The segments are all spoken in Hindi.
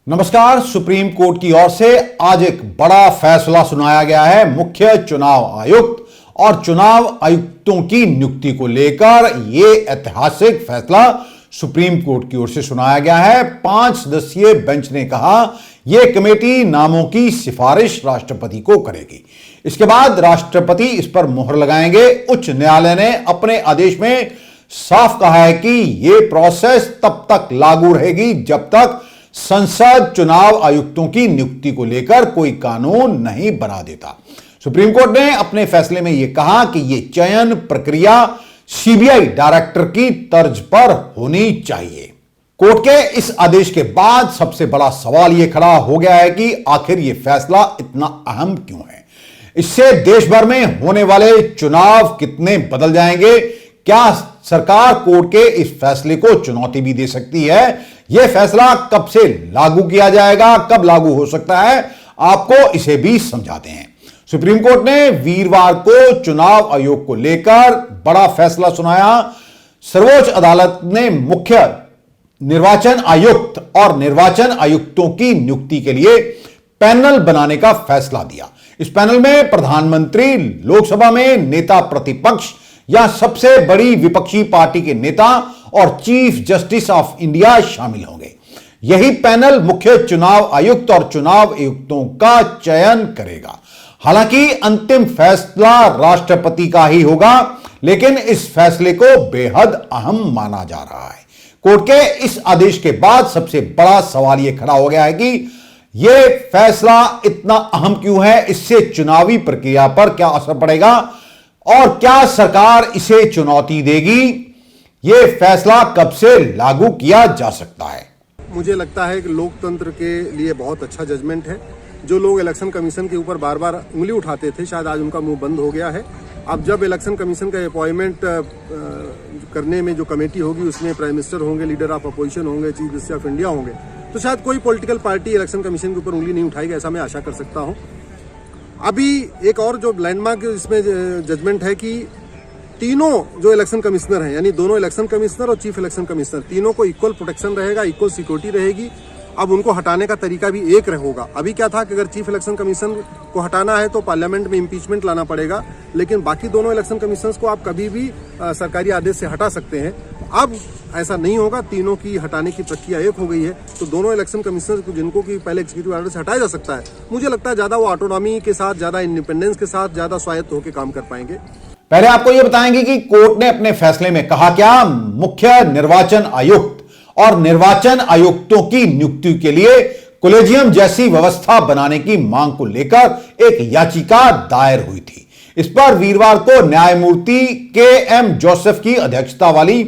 नमस्कार। सुप्रीम कोर्ट की ओर से आज एक बड़ा फैसला सुनाया गया है। मुख्य चुनाव आयुक्त और चुनाव आयुक्तों की नियुक्ति को लेकर यह ऐतिहासिक फैसला सुप्रीम कोर्ट की ओर से सुनाया गया है। 5 सदस्यीय बेंच ने कहा यह कमेटी नामों की सिफारिश राष्ट्रपति को करेगी। इसके बाद राष्ट्रपति इस पर मुहर लगाएंगे। उच्च न्यायालय ने अपने आदेश में साफ कहा है कि यह प्रोसेस तब तक लागू रहेगी जब तक संसद चुनाव आयुक्तों की नियुक्ति को लेकर कोई कानून नहीं बना देता। सुप्रीम कोर्ट ने अपने फैसले में यह कहा कि यह चयन प्रक्रिया सीबीआई डायरेक्टर की तर्ज पर होनी चाहिए। कोर्ट के इस आदेश के बाद सबसे बड़ा सवाल यह खड़ा हो गया है कि आखिर यह फैसला इतना अहम क्यों है। इससे देश भर में होने वाले चुनाव कितने बदल जाएंगे। क्या सरकार कोर्ट के इस फैसले को चुनौती भी दे सकती है। यह फैसला कब से लागू किया जाएगा, कब लागू हो सकता है, आपको इसे भी समझाते हैं। सुप्रीम कोर्ट ने वीरवार को चुनाव आयोग को लेकर बड़ा फैसला सुनाया। सर्वोच्च अदालत ने मुख्य निर्वाचन आयुक्त और निर्वाचन आयुक्तों की नियुक्ति के लिए पैनल बनाने का फैसला दिया। इस पैनल में प्रधानमंत्री, लोकसभा में नेता प्रतिपक्ष या सबसे बड़ी विपक्षी पार्टी के नेता और चीफ जस्टिस ऑफ इंडिया शामिल होंगे। यही पैनल मुख्य चुनाव आयुक्त और चुनाव आयुक्तों का चयन करेगा। हालांकि अंतिम फैसला राष्ट्रपति का ही होगा, लेकिन इस फैसले को बेहद अहम माना जा रहा है। कोर्ट के इस आदेश के बाद सबसे बड़ा सवाल यह खड़ा हो गया है कि यह फैसला इतना अहम क्यों है। इससे चुनावी प्रक्रिया पर क्या असर पड़ेगा और क्या सरकार इसे चुनौती देगी। यह फैसला कब से लागू किया जा सकता है। मुझे लगता है कि लोकतंत्र के लिए बहुत अच्छा जजमेंट है। जो लोग इलेक्शन कमीशन के ऊपर बार बार उंगली उठाते थे, शायद आज उनका मुंह बंद हो गया है। अब जब इलेक्शन कमीशन का अपॉइंटमेंट करने में जो कमेटी होगी उसमें प्राइम मिनिस्टर होंगे, लीडर ऑफ अपोजिशन होंगे, चीफ जस्टिस ऑफ इंडिया होंगे, तो शायद कोई पॉलिटिकल पार्टी इलेक्शन कमीशन के ऊपर उंगली नहीं उठाएगी, ऐसा मैं आशा कर सकता हूँ। अभी एक और जो लैंडमार्क इसमें जजमेंट है कि तीनों जो इलेक्शन कमिश्नर हैं, यानी दोनों इलेक्शन कमिश्नर और चीफ इलेक्शन कमिश्नर, तीनों को इक्वल प्रोटेक्शन रहेगा, इक्वल सिक्योरिटी रहेगी। अब उनको हटाने का तरीका भी एक होगा। अभी क्या था कि अगर चीफ इलेक्शन कमीशन को हटाना है तो पार्लियामेंट में इम्पीचमेंट लाना पड़ेगा, लेकिन बाकी दोनों इलेक्शन कमीशनर्स को आप कभी भी सरकारी आदेश से हटा सकते हैं। अब ऐसा नहीं होगा, तीनों की हटाने की प्रक्रिया एक हो गई है। तो दोनों इलेक्शन कमिश्नर को जिनको कि पहले एग्जीक्यूटिव ऑर्डर से हटाया जा सकता है, मुझे लगता है ज्यादा वो ऑटोनॉमी के साथ, ज्यादा इंडिपेंडेंस के साथ, ज्यादा स्वायत्त होकर काम कर पाएंगे। पहले आपको यह बताएंगे कि कोर्ट ने अपने फैसले में कहा क्या। मुख्य निर्वाचन आयुक्त और निर्वाचन आयुक्तों की नियुक्ति के लिए कोलेजियम जैसी व्यवस्था बनाने की मांग को लेकर एक याचिका दायर हुई थी। इस पर वीरवार को न्यायमूर्ति के.एम. जोसेफ की अध्यक्षता वाली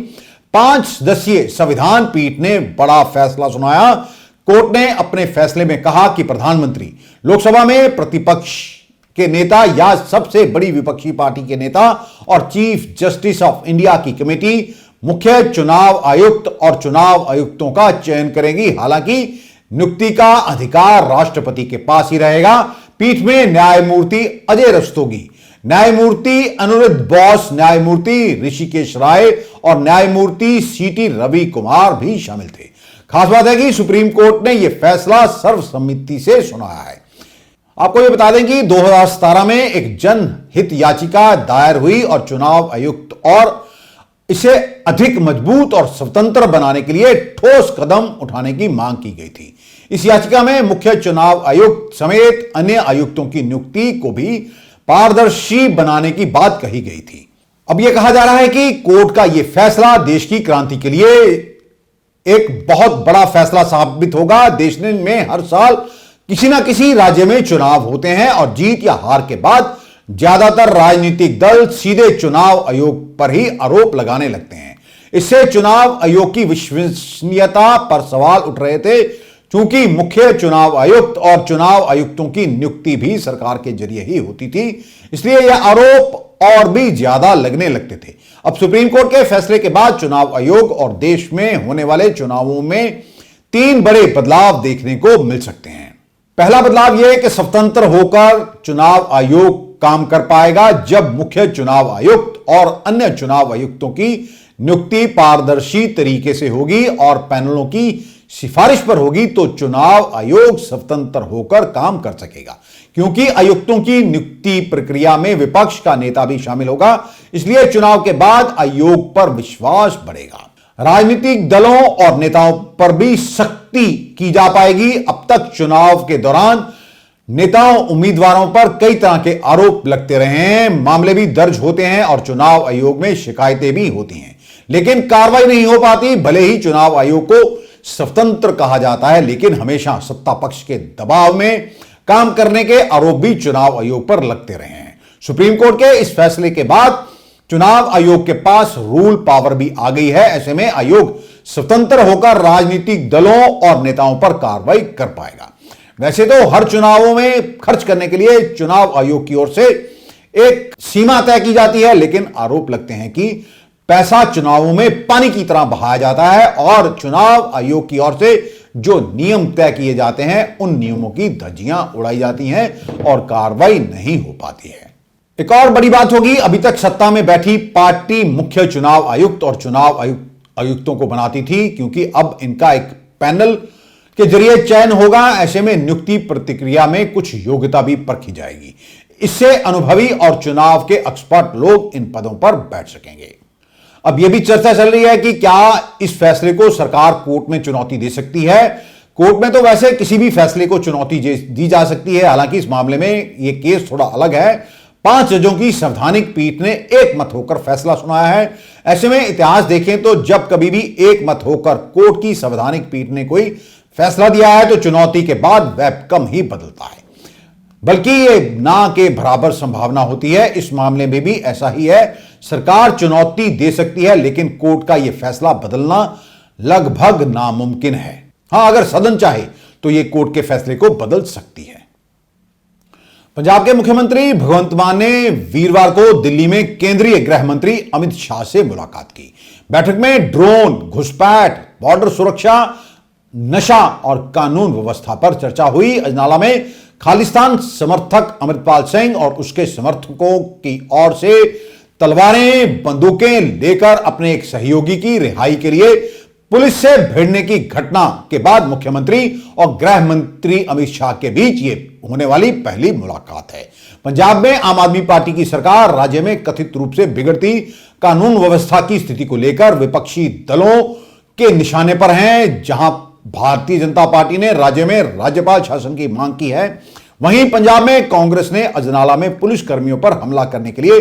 5 सदस्यीय संविधान पीठ ने बड़ा फैसला सुनाया। कोर्ट ने अपने फैसले में कहा कि प्रधानमंत्री, लोकसभा में प्रतिपक्ष के नेता या सबसे बड़ी विपक्षी पार्टी के नेता और चीफ जस्टिस ऑफ इंडिया की कमेटी मुख्य चुनाव आयुक्त और चुनाव आयुक्तों का चयन करेगी। हालांकि नियुक्ति का अधिकार राष्ट्रपति के पास ही रहेगा। पीठ में न्यायमूर्ति अजय रस्तोगी, न्यायमूर्ति अनिरुद्ध बोस, न्यायमूर्ति ऋषिकेश राय और न्यायमूर्ति सी.टी. रवि कुमार भी शामिल थे। खास बात है कि सुप्रीम कोर्ट ने यह फैसला सर्वसम्मति से सुनाया है। आपको यह बता दें कि 2017 में एक जनहित याचिका दायर हुई और चुनाव आयुक्त और इसे अधिक मजबूत और स्वतंत्र बनाने के लिए ठोस कदम उठाने की मांग की गई थी। इस याचिका में मुख्य चुनाव आयुक्त समेत अन्य आयुक्तों की नियुक्ति को भी पारदर्शी बनाने की बात कही गई थी। अब यह कहा जा रहा है कि कोर्ट का यह फैसला देश की क्रांति के लिए एक बहुत बड़ा फैसला साबित होगा। देश में हर साल किसी ना किसी राज्य में चुनाव होते हैं और जीत या हार के बाद ज्यादातर राजनीतिक दल सीधे चुनाव आयोग पर ही आरोप लगाने लगते हैं। इससे चुनाव आयोग की विश्वसनीयता पर सवाल उठ रहे थे। चूंकि मुख्य चुनाव आयुक्त और चुनाव आयुक्तों की नियुक्ति भी सरकार के जरिए ही होती थी, इसलिए यह आरोप और भी ज्यादा लगने लगते थे। अब सुप्रीम कोर्ट के फैसले के बाद चुनाव आयोग और देश में होने वाले चुनावों में 3 बड़े बदलाव देखने को मिल सकते हैं। पहला बदलाव यह है कि स्वतंत्र होकर चुनाव आयोग काम कर पाएगा। जब मुख्य चुनाव आयुक्त और अन्य चुनाव आयुक्तों की नियुक्ति पारदर्शी तरीके से होगी और पैनलों की सिफारिश पर होगी तो चुनाव आयोग स्वतंत्र होकर काम कर सकेगा। क्योंकि आयुक्तों की नियुक्ति प्रक्रिया में विपक्ष का नेता भी शामिल होगा, इसलिए चुनाव के बाद आयोग पर विश्वास बढ़ेगा। राजनीतिक दलों और नेताओं पर भी सख्ती की जा पाएगी। अब तक चुनाव के दौरान नेताओं उम्मीदवारों पर कई तरह के आरोप लगते रहे हैं, मामले भी दर्ज होते हैं और चुनाव आयोग में शिकायतें भी होती हैं, लेकिन कार्रवाई नहीं हो पाती। भले ही चुनाव आयोग को स्वतंत्र कहा जाता है, लेकिन हमेशा सत्ता पक्ष के दबाव में काम करने के आरोप भी चुनाव आयोग पर लगते रहे हैं। सुप्रीम कोर्ट के इस फैसले के बाद चुनाव आयोग के पास रूल पावर भी आ गई है। ऐसे में आयोग स्वतंत्र होकर राजनीतिक दलों और नेताओं पर कार्रवाई कर पाएगा। वैसे तो हर चुनावों में खर्च करने के लिए चुनाव आयोग की ओर से एक सीमा तय की जाती है, लेकिन आरोप लगते हैं कि पैसा चुनावों में पानी की तरह बहाया जाता है और चुनाव आयोग की ओर से जो नियम तय किए जाते हैं उन नियमों की धज्जियां उड़ाई जाती हैं और कार्रवाई नहीं हो पाती है। एक और बड़ी बात होगी, अभी तक सत्ता में बैठी पार्टी मुख्य चुनाव आयुक्त और चुनाव आयुक्तों को बनाती थी, क्योंकि अब इनका एक पैनल के जरिए चयन होगा। ऐसे में नियुक्ति प्रक्रिया में कुछ योग्यता भी परखी जाएगी। इससे अनुभवी और चुनाव के एक्सपर्ट लोग इन पदों पर बैठ सकेंगे। अब यह भी चर्चा चल रही है कि क्या इस फैसले को सरकार कोर्ट में चुनौती दे सकती है। कोर्ट में तो वैसे किसी भी फैसले को चुनौती दी जा सकती है, हालांकि इस मामले में यह केस थोड़ा अलग है। 5 जजों की संवैधानिक पीठ ने एक मत होकर फैसला सुनाया है। ऐसे में इतिहास देखें तो जब कभी भी एक मत होकर कोर्ट की संवैधानिक पीठ ने कोई फैसला दिया है तो चुनौती के बाद वह कम ही बदलता है, बल्कि ये ना के बराबर संभावना होती है। इस मामले में भी ऐसा ही है। सरकार चुनौती दे सकती है, लेकिन कोर्ट का यह फैसला बदलना लगभग नामुमकिन है। हां, अगर सदन चाहे तो यह कोर्ट के फैसले को बदल सकती है। पंजाब के मुख्यमंत्री भगवंत मान ने वीरवार को दिल्ली में केंद्रीय गृह मंत्री अमित शाह से मुलाकात की। बैठक में ड्रोन, घुसपैठ, बॉर्डर सुरक्षा, नशा और कानून व्यवस्था पर चर्चा हुई। अजनाला में खालिस्तान समर्थक अमृतपाल सिंह और उसके समर्थकों की ओर से तलवारें, बंदूकें लेकर अपने एक सहयोगी की रिहाई के लिए पुलिस से भिड़ने की घटना के बाद मुख्यमंत्री और गृह मंत्री अमित शाह के बीच ये होने वाली पहली मुलाकात है। पंजाब में आम आदमी पार्टी की सरकार राज्य में कथित रूप से बिगड़ती कानून व्यवस्था की स्थिति को लेकर विपक्षी दलों के निशाने पर है। जहां भारतीय जनता पार्टी ने राज्य में राज्यपाल शासन की मांग की है, वहीं पंजाब में कांग्रेस ने अजनाला में पुलिस कर्मियों पर हमला करने के लिए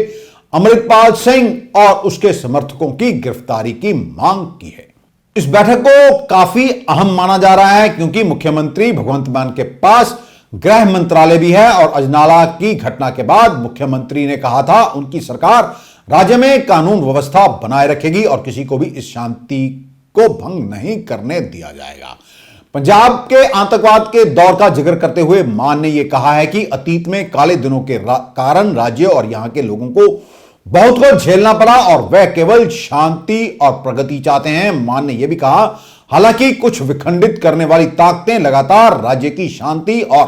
अमृतपाल सिंह और उसके समर्थकों की गिरफ्तारी की मांग की है। इस बैठक को काफी अहम माना जा रहा है, क्योंकि मुख्यमंत्री भगवंत मान के पास गृह मंत्रालय भी है और अजनाला की घटना के बाद मुख्यमंत्री ने कहा था उनकी सरकार राज्य में कानून व्यवस्था बनाए रखेगी और किसी को भी इस शांति को भंग नहीं करने दिया जाएगा। पंजाब के आतंकवाद के दौर का जिक्र करते हुए मान ने यह कहा है कि अतीत में काले दिनों के कारण राज्य और यहां के लोगों को बहुत कुछ झेलना पड़ा और वह केवल शांति और प्रगति चाहते हैं। मान ने यह भी कहा, हालांकि कुछ विखंडित करने वाली ताकतें लगातार राज्य की शांति और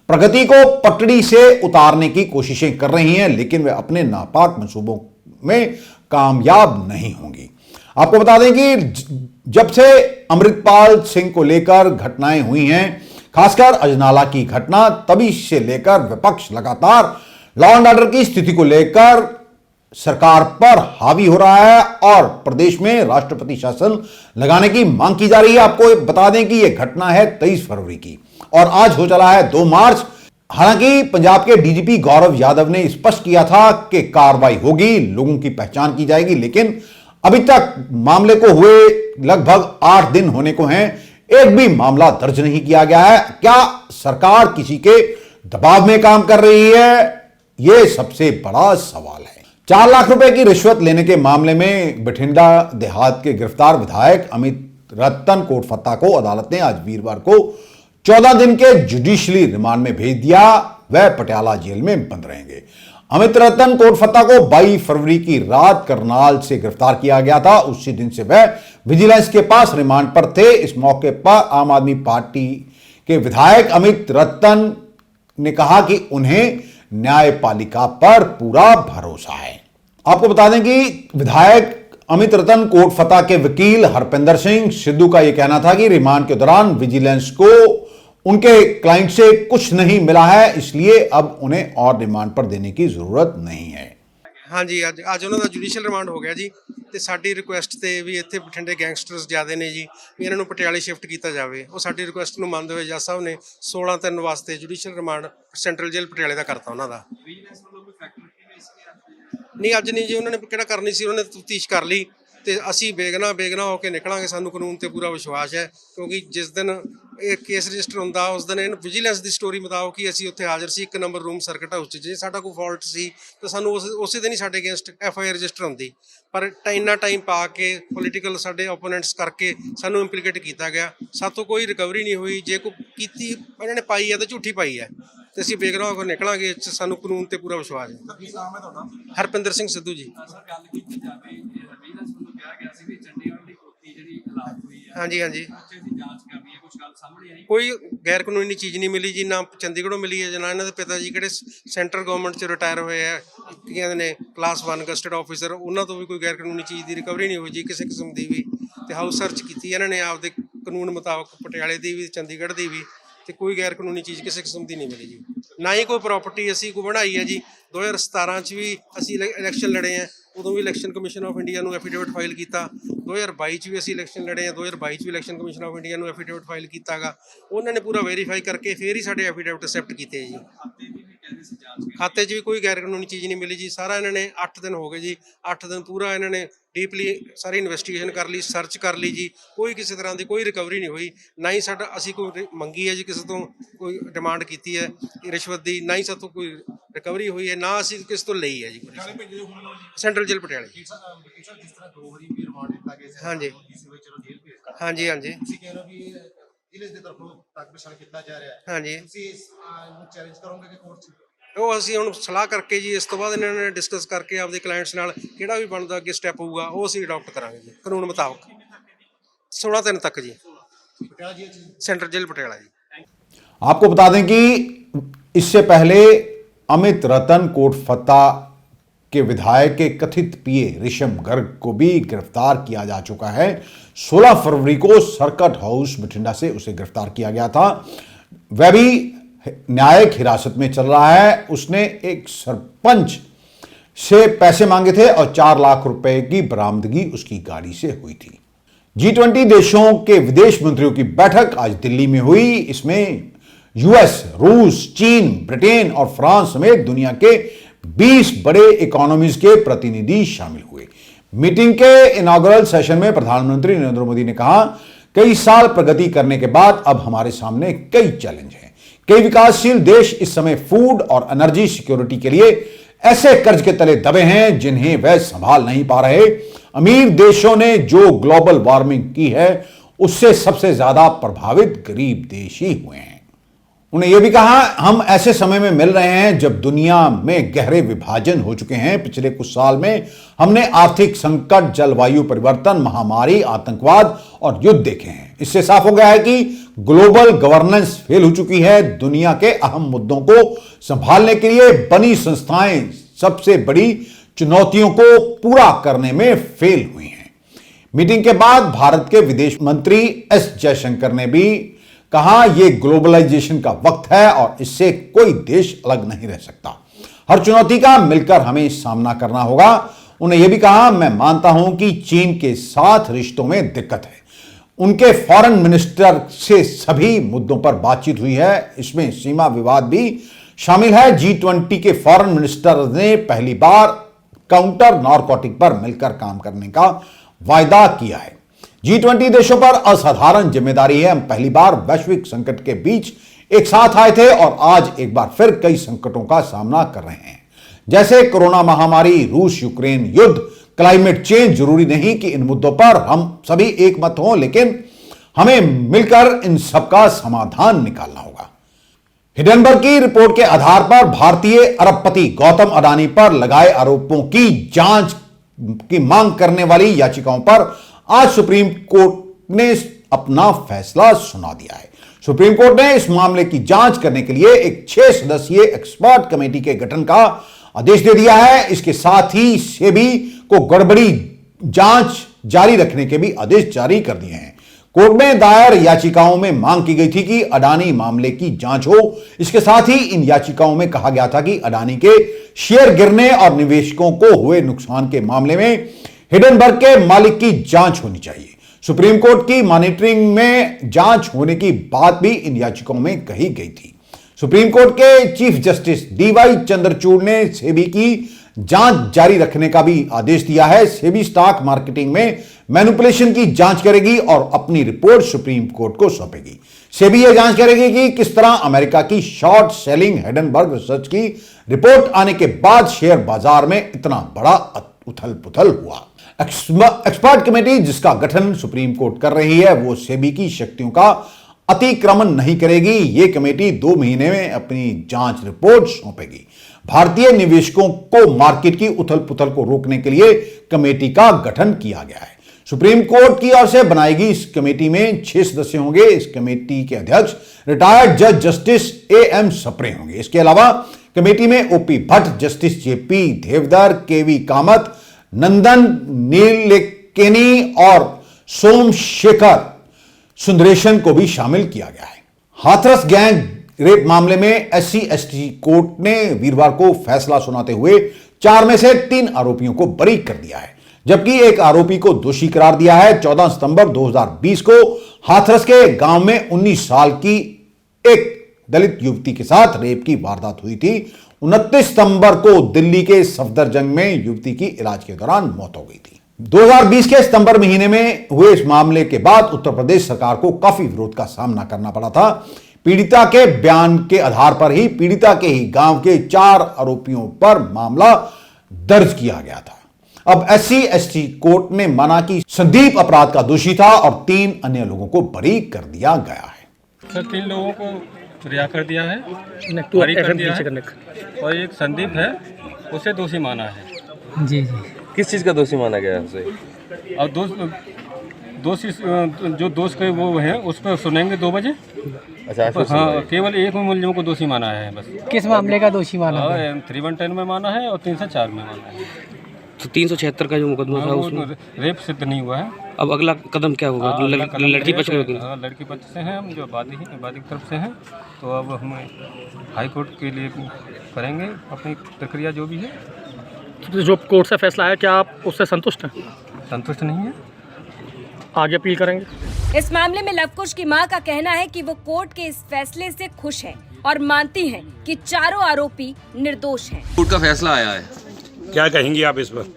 प्रगति को पटड़ी से उतारने की कोशिशें कर रही हैं, लेकिन वे अपने नापाक मंसूबों में कामयाब नहीं होंगी। आपको बता दें कि जब से अमृतपाल सिंह को लेकर घटनाएं हुई हैं, खासकर अजनाला की घटना, तभी से लेकर विपक्ष लगातार लॉ एंड ऑर्डर की स्थिति को लेकर सरकार पर हावी हो रहा है और प्रदेश में राष्ट्रपति शासन लगाने की मांग की जा रही है। आपको बता दें कि यह घटना है 23 फरवरी की और आज हो चला है 2 मार्च। हालांकि पंजाब के डीजीपी गौरव यादव ने स्पष्ट किया था कि कार्रवाई होगी, लोगों की पहचान की जाएगी, लेकिन अभी तक मामले को हुए लगभग 8 दिन होने को हैं, एक भी मामला दर्ज नहीं किया गया है। क्या सरकार किसी के दबाव में काम कर रही है? यह सबसे बड़ा सवाल है। 4 लाख रुपए की रिश्वत लेने के मामले में बठिंडा देहात के गिरफ्तार विधायक अमित रतन कोटफत्ता को अदालत ने आज वीरवार को 14 दिन के जुडिशली रिमांड में भेज दिया। वह पटियाला जेल में बंद रहेंगे। अमित रतन कोटफत्ता को 22 फरवरी की रात करनाल से गिरफ्तार किया गया था। उसी दिन से वह विजिलेंस के पास रिमांड पर थे। इस मौके पर आम आदमी पार्टी के विधायक अमित रतन ने कहा कि उन्हें न्यायपालिका पर पूरा भरोसा है। आपको बता दें कि विधायक अमित रतन कोट फतेह के वकील हरपिंदर सिंह सिद्धू का यह कहना था कि रिमांड के दौरान विजिलेंस को उनके क्लाइंट से कुछ नहीं मिला है, इसलिए अब उन्हें और रिमांड पर देने की जरूरत नहीं है। हाँ जी, ਅੱਜ ਉਹਨਾਂ ਦਾ ਜੁਡੀਸ਼ੀਅਲ ਰਿਮਾਂਡ ਹੋ ਗਿਆ ਜੀ ਤੇ ਸਾਡੀ ਰਿਕੁਐਸਟ ਤੇ ਵੀ ਇੱਥੇ ਬਠਿੰਡੇ ਗੈਂਗਸਟਰਸ ਜ਼ਿਆਦੇ ਨੇ ਜੀ ਵੀ ਇਹਨਾਂ ਨੂੰ ਪਟਿਆਲੇ ਸ਼ਿਫਟ ਕੀਤਾ ਜਾਵੇ। ਉਹ ਸਾਡੀ ਰਿਕੁਐਸਟ ਨੂੰ ਮੰਨਦੇ ਹੋਏ ਜੱਜ ਸਾਹਿਬ ਨੇ 16/3 ਵਾਸਤੇ ਜੁਡੀਸ਼ੀਅਲ ਰਿਮਾਂਡ ਸੈਂਟਰਲ ਜੇਲ੍ਹ ਪਟਿਆਲੇ ਦਾ ਕਰਤਾ ਉਹਨਾਂ ਦਾ। ਨਹੀਂ ਅੱਜ ਨਹੀਂ ਜੀ, ਉਹਨਾਂ ਨੇ ਕਿਹੜਾ ਕਰਨੀ ਸੀ, ਉਹਨਾਂ ਨੇ ਤਫਤੀਸ਼ ਕਰ ਲਈ ਤੇ ਅਸੀਂ ਬੇਗਨਾ ਹੋ ਕੇ ਨਿਕਲਾਂਗੇ। ਸਾਨੂੰ ਕਾਨੂੰਨ ਤੇ ਪੂਰਾ ਵਿਸ਼ਵਾਸ ਹੈ ਕਿਉਂਕਿ ਜਿਸ ਦਿਨ ਇਹ ਕੇਸ ਰਜਿਸਟਰ ਹੁੰਦਾ ਉਸ ਦਿਨ ਇਹਨੂੰ ਵਿਜੀਲੈਂਸ ਦੀ ਸਟੋਰੀ ਮੁਤਾਬਕ ਹੀ ਅਸੀਂ ਉੱਥੇ ਹਾਜ਼ਰ ਸੀ 1 ਨੰਬਰ ਰੂਮ ਸਰਕਟ ਹਾਊਸ 'ਚ। ਜੇ ਸਾਡਾ ਕੋਈ ਫਾਲਟ ਸੀ ਤਾਂ ਸਾਨੂੰ ਉਸੇ ਦਿਨ ਹੀ ਸਾਡੇ ਅਗੇਂਸਟ FIR ਰਜਿਸਟਰ ਹੁੰਦੀ, ਪਰ ਇੰਨਾ ਟਾਈਮ ਪਾ ਕੇ ਪੋਲੀਟੀਕਲ ਸਾਡੇ ਓਪੋਨੈਂਟਸ ਕਰਕੇ ਸਾਨੂੰ ਇੰਪਲੀਕੇਟ ਕੀਤਾ ਗਿਆ। ਸਾਤੋਂ ਕੋਈ ਰਿਕਵਰੀ ਨਹੀਂ ਹੋਈ। ਜੇ ਕੋਈ ਕੀਤੀ ਇਹਨਾਂ ਨੇ ਪਾਈ ਹੈ ਤਾਂ ਝੂਠੀ ਪਾਈ ਹੈ ਤੇ ਅਸੀਂ ਬੇਗਨਾ ਹੋ ਕੇ ਨਿਕਲਾਂਗੇ। ਸਾਨੂੰ ਕਾਨੂੰਨ ਤੇ ਪੂਰਾ ਵਿਸ਼ਵਾਸ ਹੈ। ਕੀ ਨਾਮ ਹੈ ਤੁਹਾਡਾ? ਹਰਪਿੰਦਰ ਸਿੰਘ ਸਿੱਧੂ ਜੀ। ਸਰ ਗੱਲ ਕੀਤੀ ਜਾਵੇ ਵਿਜੀਲੈਂਸ ਵੱਲੋਂ ਕਿਹਾ ਗਿਆ ਸੀ ਵੀ ਚੰਡੀਗੜ੍ਹ ਦੀ ਕੋਠੀ ਜਿਹੜੀ ਹਾਲਾਤ ਹੋਈ ਹੈ ਹਾਂਜੀ ਬੱਚੇ ਦੀ ਜਾਂਚ ਕਰਨੀ ਹੈ, ਕੁਝ ਗੱਲ ਸਾਹਮਣੇ ਆਈ? ਕੋਈ ਗੈਰ ਕਾਨੂੰਨੀ ਚੀਜ਼ ਨਹੀਂ ਮਿਲੀ ਜੀ, ਨਾ ਚੰਡੀਗੜ੍ਹੋਂ ਮਿਲੀ ਹੈ, ਨਾ ਇਹਨਾਂ ਦੇ ਪਿਤਾ ਜੀ ਕਿਹੜੇ ਸੈਂਟਰਲ ਗਵਰਨਮੈਂਟ 'ਚ ਰਿਟਾਇਰ ਹੋਏ ਆ, ਕੀ ਕਹਿੰਦੇ ਨੇ ਕਲਾਸ 1 ਗਸਟਡ ਆਫੀਸਰ, ਉਹਨਾਂ ਤੋਂ ਵੀ ਕੋਈ ਗੈਰ ਕਾਨੂੰਨੀ ਚੀਜ਼ ਦੀ ਰਿਕਵਰੀ ਨਹੀਂ ਹੋਈ ਜੀ ਕਿਸੇ ਕਿਸਮ ਦੀ ਵੀ। ਤੇ ਹਾਊਸ ਸਰਚ ਕੀਤੀ ਇਹਨਾਂ ਨੇ ਆਪਦੇ ਕਾਨੂੰਨ ਮੁਤਾਬਕ ਪਟਿਆਲੇ ਦੀ ਵੀ ਚੰਡੀਗੜ੍ਹ ਦੀ ਵੀ, ਤੇ ਕੋਈ ਗੈਰ ਕਾਨੂੰਨੀ ਚੀਜ਼ ਕਿਸੇ ਕਿਸਮ ਦੀ ਨਹੀਂ ਮਿਲੀ ਜੀ। ਨਾ ਹੀ ਕੋਈ ਪ੍ਰਾਪਰਟੀ ਅਸੀਂ ਕੋਈ ਬਣਾਈ ਹੈ ਜੀ। 2017 'ਚ ਵੀ ਅਸੀਂ ਇਲੈਕਸ਼ਨ ਲੜੇ ਹਾਂ, ਉਦੋਂ ਵੀ ਇਲੈਕਸ਼ਨ ਕਮਿਸ਼ਨ ਆਫ ਇੰਡੀਆ ਨੂੰ ਐਫੀਡੇਵਿਟ ਫਾਈਲ ਕੀਤਾ। 2022 'ਚ ਵੀ ਅਸੀਂ ਇਲੈਕਸ਼ਨ ਲੜੇ ਹਾਂ, 2022 'ਚ ਵੀ ਇਲੈਕਸ਼ਨ ਕਮਿਸ਼ਨ ਆਫ ਇੰਡੀਆ ਨੂੰ ਐਫੀਡੇਵਿਟ ਫਾਈਲ ਕੀਤਾ ਗਾ। ਉਹਨਾਂ ਨੇ ਪੂਰਾ ਵੈਰੀਫਾਈ ਕਰਕੇ ਫਿਰ ਹੀ ਸਾਡੇ ਐਫੀਡੇਵਿਟ ਅਸੈਪਟ ਕੀਤੇ ਜੀ। ਖਾਤੇ 'ਚ ਵੀ ਕੋਈ ਗੈਰ ਕਾਨੂੰਨੀ ਚੀਜ਼ ਨਹੀਂ ਮਿਲੀ ਜੀ। ਸਾਰਾ ਇਹਨਾਂ ਨੇ 8 ਦਿਨ ਹੋ ਗਏ ਜੀ, 8 ਦਿਨ ਪੂਰਾ ਇਹਨਾਂ ਨੇ ਡੀਪਲੀ ਸਾਰੀ ਇਨਵੈਸਟੀਗੇਸ਼ਨ ਕਰ ਲਈ, ਸਰਚ ਕਰ ਲਈ ਜੀ। ਕੋਈ ਕਿਸੇ ਤਰ੍ਹਾਂ ਦੀ ਕੋਈ ਰਿਕਵਰੀ ਨਹੀਂ ਹੋਈ। ਨਾ ਹੀ ਸਾਡਾ ਅਸੀਂ ਕੋਈ ਮੰਗੀ ਹੈ ਜੀ ਕਿਸੇ ਤੋਂ, ਕੋਈ ਡਿਮਾਂਡ ਕੀਤੀ ਹੈ ਰਿਸ਼ਵਤ ਦੀ, ਨਾ ਹੀ ਸਾਤੋਂ ਕੋਈ ਰਿਕਵਰੀ ਹੋਈ ਹੈ, ਨਾ ਅਸੀਂ ਕਿਸੇ ਤੋਂ ਲਈ ਹੈ ਜੀ। ਸੈਂਟਰਲ ਜੇਲ੍ਹ ਪਟਿਆਲੇ। ਜਿਸ ਤਰ੍ਹਾਂ 2 ਵਾਰੀ ਵੀ ਰਿਮਾਂਡ ਦਿੱਤਾ ਗਿਆ ਸੀ, ਹਾਂਜੀ ਚਲੋ ਜੇਲ੍ਹ ਭੇਜ ਦਿੱਤਾ। ਹਾਂਜੀ ਹਾਂਜੀ ਤੁਸੀਂ ਕਹਿ ਰਹੇ ਹੋ ਵੀ ਜ਼ਿਲ੍ਹੇ ਦੀ ਤਰਫੋਂ ਤੱਕ ਪਛਾਣ ਕੀਤਾ ਜਾ ਰਿਹਾ ਹੈ, ਹਾਂਜੀ। ਤੁਸੀਂ ਇਸ ਨੂੰ ਚੈਲੰਜ ਕਰੋਗੇ ਕਿ ਕੋਰਟ 'ਚ? ਉਹ ਅਸੀਂ ਹੁਣ ਸਲਾਹ ਕਰਕੇ ਜੀ, ਇਸ ਤੋਂ ਬਾਅਦ ਇਹਨਾਂ ਨੇ ਡਿਸਕਸ ਕਰਕੇ ਆਪਦੇ ਕਲਾਇੰਟਸ ਨਾਲ ਕਿਹੜਾ ਵੀ ਬਣਦਾ ਅੱਗੇ ਸਟੈਪ ਹੋਊਗਾ ਉਹ ਅਸੀਂ ਅਡਾਪਟ ਕਰਾਂਗੇ ਜੀ ਕਾਨੂੰਨ ਮੁਤਾਬਕ। 16/3 ਤੱਕ ਜੀ, ਪਟਿਆਲਾ ਜੇਲ੍ਹ 'ਚ। सेंट्रल जेल पटियाला जी। आपको बता दें कि इससे पहले अमित रतन कोट फतेह के विधायक के कथित पीए ऋषभ गर्ग को भी गिरफ्तार किया जा चुका है। 16 फरवरी को सर्किट हाउस बठिंडा से उसे गिरफ्तार किया गया था। वह भी न्यायिक हिरासत में चल रहा है। उसने एक सरपंच से पैसे मांगे थे और 4 लाख रुपए की बरामदगी उसकी गाड़ी से हुई थी। G20 देशों के विदेश मंत्रियों की बैठक आज दिल्ली में हुई। इसमें US, रूस, चीन, ब्रिटेन और फ्रांस समेत दुनिया के 20 बड़े इकोनॉमीज के प्रतिनिधि शामिल हुए। मीटिंग के इनॉग्रल सेशन में प्रधानमंत्री नरेंद्र मोदी ने कहा, कई साल प्रगति करने के बाद अब हमारे सामने कई चैलेंज हैं। कई विकासशील देश इस समय फूड और एनर्जी सिक्योरिटी के लिए ऐसे कर्ज के तले दबे हैं जिन्हें वह संभाल नहीं पा रहे। अमीर देशों ने जो ग्लोबल वार्मिंग की है उससे सबसे ज्यादा प्रभावित गरीब देश ही हुए हैं। उन्हें यह भी कहा, हम ऐसे समय में मिल रहे हैं जब दुनिया में गहरे विभाजन हो चुके हैं। पिछले कुछ साल में हमने आर्थिक संकट, जलवायु परिवर्तन, महामारी, आतंकवाद और युद्ध देखे हैं। इससे साफ हो गया है कि ग्लोबल गवर्नेंस फेल हो चुकी है। दुनिया के अहम मुद्दों को संभालने के लिए बनी संस्थाएं सबसे बड़ी चुनौतियों को पूरा करने में फेल हुई हैं। मीटिंग के बाद भारत के विदेश मंत्री एस जयशंकर ने भी कहा, यह ग्लोबलाइजेशन का वक्त है और इससे कोई देश अलग नहीं रह सकता। हर चुनौती का मिलकर हमें सामना करना होगा। उन्होंने यह भी कहा, मैं मानता हूं कि चीन के साथ रिश्तों में दिक्कत है। उनके फॉरेन मिनिस्टर से सभी मुद्दों पर बातचीत हुई है। इसमें सीमा विवाद भी शामिल है। G20 के फॉरेन मिनिस्टर ने पहली बार काउंटर नारकोटिक पर मिलकर काम करने का वायदा किया है। G20 देशों पर असाधारण जिम्मेदारी है। हम पहली बार वैश्विक संकट के बीच एक साथ आए थे और आज एक बार फिर कई संकटों का सामना कर रहे हैं, जैसे कोरोना महामारी, रूस यूक्रेन युद्ध, क्लाइमेट चेंज। जरूरी नहीं कि इन मुद्दों पर हम सभी एक मत हों, लेकिन हमें मिलकर इन सबका समाधान निकालना होगा। हिडेनबर्ग की रिपोर्ट के आधार पर भारतीय अरबपति गौतम अडानी पर लगाए आरोपों की जांच की मांग करने वाली याचिकाओं पर आज सुप्रीम कोर्ट ने अपना फैसला सुना दिया है। सुप्रीम कोर्ट ने इस मामले की जांच करने के लिए एक 6 सदस्यीय एक्सपर्ट कमेटी के गठन का आदेश दे दिया है। इसके साथ ही सेबी को गड़बड़ी जांच जारी रखने के भी आदेश जारी कर दिए हैं। कोर्ट में दायर याचिकाओं में मांग की गई थी कि अडानी मामले की जांच हो। इसके साथ ही इन याचिकाओं में कहा गया था कि अडानी के शेयर गिरने और निवेशकों को हुए नुकसान के मामले में हिडनबर्ग के मालिक की जांच होनी चाहिए। सुप्रीम कोर्ट की मॉनिटरिंग में जांच होने की बात भी इन याचिकाओं में कही गई थी। सुप्रीम कोर्ट के चीफ जस्टिस डीवाई चंद्रचूड़ ने सेबी की जांच जारी रखने का भी आदेश दिया है। सेबी स्टॉक मार्केटिंग में मैनिपुलेशन की जांच करेगी और अपनी रिपोर्ट सुप्रीम कोर्ट को सौंपेगी। सेबी यह जांच करेगी कि किस तरह अमेरिका की शॉर्ट सेलिंग हिडनबर्ग रिसर्च की रिपोर्ट आने के बाद शेयर बाजार में इतना बड़ा उथल पुथल हुआ। एक्सपर्ट कमेटी जिसका गठन सुप्रीम कोर्ट कर रही है वो सेबी की शक्तियों का अतिक्रमण नहीं करेगी। यह कमेटी 2 महीने में अपनी जांच रिपोर्ट सौंपेगी। भारतीय निवेशकों को मार्केट की उथल पुथल को रोकने के लिए कमेटी का गठन किया गया है। सुप्रीम कोर्ट की ओर से बनाएगी इस कमेटी में 6 सदस्य होंगे। इस कमेटी के अध्यक्ष रिटायर्ड जज जस्टिस AM सप्रे होंगे। इसके अलावा कमेटी में OP Bhatt, justice JP Deodhar, KV Kamath, Nandan Nilekani और सोमशेखर सुंदरेशन को भी शामिल किया गया है। हाथरस गैंग रेप मामले में SC/ST कोर्ट ने वीरवार को फैसला सुनाते हुए 4 में से 3 आरोपियों को बरी कर दिया है, जबकि एक आरोपी को दोषी करार दिया है। 14 सितंबर 2020 को हाथरस के गांव में 19 साल की एक दलित युवती के साथ रेप की वारदात हुई थी। 29 सितंबर को दिल्ली के सफदरजंग में युवती की इलाज के दौरान मौत हो गई थी। 2020 के सितंबर महीने में हुए इस मामले के बाद उत्तर प्रदेश सरकार को काफी विरोध का सामना करना पड़ा था। पीड़िता के बयान के आधार पर ही पीड़िता के ही गांव के 4 आरोपियों पर मामला दर्ज किया गया था। अब SC/ST कोर्ट ने माना कि संदीप अपराध का दोषी था और 3 अन्य लोगों को बरी कर दिया गया है। सर 3 लोगों को रिहा कर दिया है, बरी कर दिया है और एक संदीप है उसे दोषी माना है। जी। किस चीज़ का दोषी माना गया है उसे? और दोषी जो दोष के वो हैं उस पर सुनेंगे 2 बजे। अच्छा, हाँ, केवल एक मुलजिम को दोषी माना है बस। किस मामले का दोषी माना है? 310 में माना है और 304 में माना है। तो 376 का जो मुकदमा था उसमें रेप सिद्ध नहीं हुआ है। अब अगला कदम क्या होगा? लड़की पक्ष में लड़की पक्ष से हैं हम, जो वादी की तरफ से हैं, तो अब हम हाई कोर्ट के लिए करेंगे अपनी प्रक्रिया जो भी है। तो जो कोर्ट से फैसला आया, क्या आप उससे संतुष्ट हैं? संतुष्ट नहीं है, आगे अपील करेंगे। इस मामले में लवकुश की मां का कहना है कि वो कोर्ट के इस फैसले से खुश है और मानती हैं कि चारों आरोपी निर्दोष हैं। कोर्ट का फैसला आया है, क्या कहेंगे आप इस पर?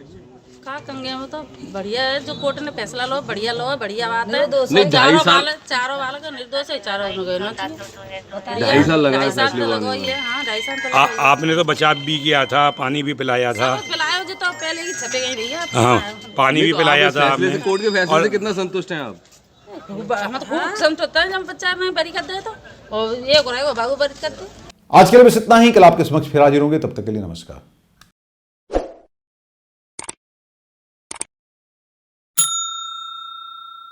क्या कहेंगे, वो तो बढ़िया है जो कोर्ट ने फैसला लो, बढ़िया बढ़िया बात है। नहीं, 2.5 साल चारों वालों का निर्दोष है, चारों 2.5 साल लगा फैसले को। हाँ, 2.5 साल तो आपने तो बचाव भी किया था, पानी भी पिलाया था। पिलाया जो तो पहले ही छपे गए भैया। हाँ, पानी भी पिलाया था आपने। कोर्ट के फैसले से कितना संतुष्ट हैं आप? हम तो खूब संतुष्ट हैं जब बच्चा नहीं बरी कर दे तो, और ये हो रहा है वो बाबू बरी कर दे। आज के लिए बस इतना ही। कल आपके समक्ष फिर हाजिर होंगे, तब तक के लिए नमस्कार।